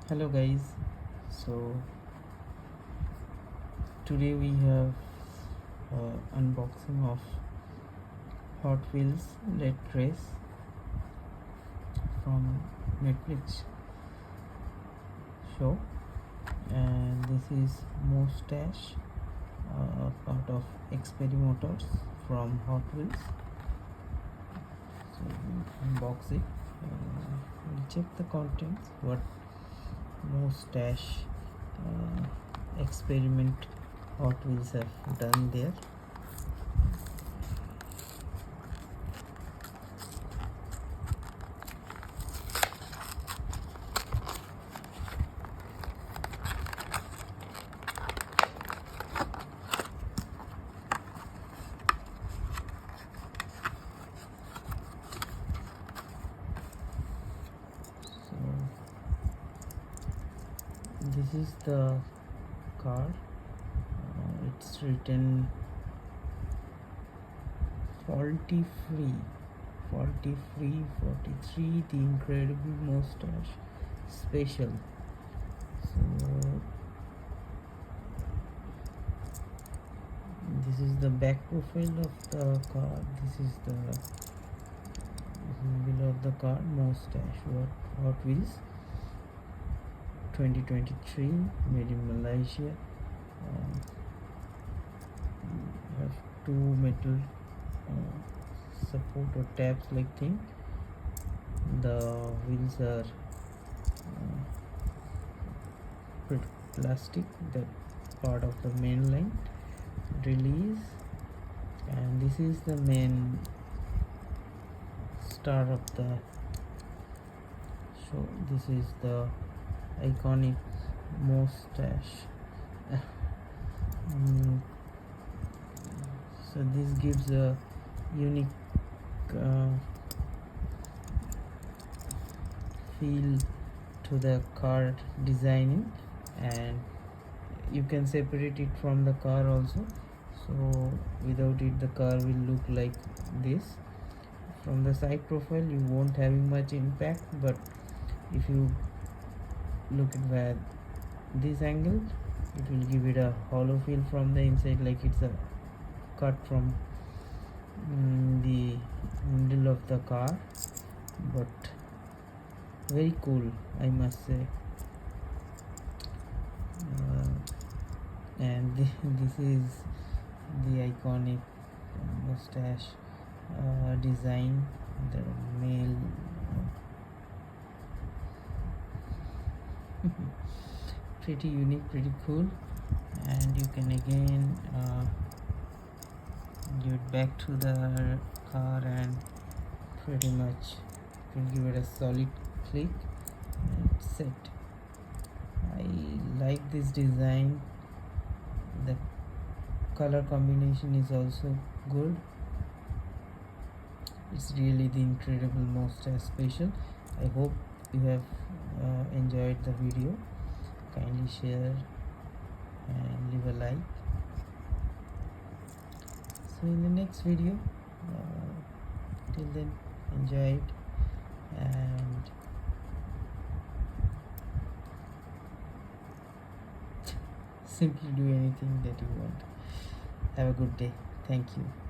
Hello guys, so today we have unboxing of Hot Wheels Red Race from Netflix show, and this is Mustache, part of Experimotors from Hot Wheels. So we unbox it, we'll check the contents, what Mustache experiment Hot Wheels have done there. So this is the car. It's written faulty free 43, the incredible mustache special. So this is the back profile of the car. This is the below of the car. Mustache Hot Wheels 2023, made in Malaysia. Have two metal support or tabs like thing. The wheels are plastic, that part of the main line release, and this is the main star of the show. This is the iconic mustache. So this gives a unique feel to the car designing, and you can separate it from the car also. So without it the car will look like this. From the side profile you won't having much impact, but if you look at where this angle, it will give it a hollow feel from the inside, like it's a cut from the middle of the car, but very cool, I must say. And this is the iconic mustache design, the male pretty unique, pretty cool. And you can again give it back to the car and pretty much will give it a solid click and set. I like this design. The color combination is also good. It's really the incredible mustache special. I hope you have enjoyed the video. Kindly share and leave a like. So in the next video, till then, enjoy it and simply do anything that you want. Have a good day. Thank you.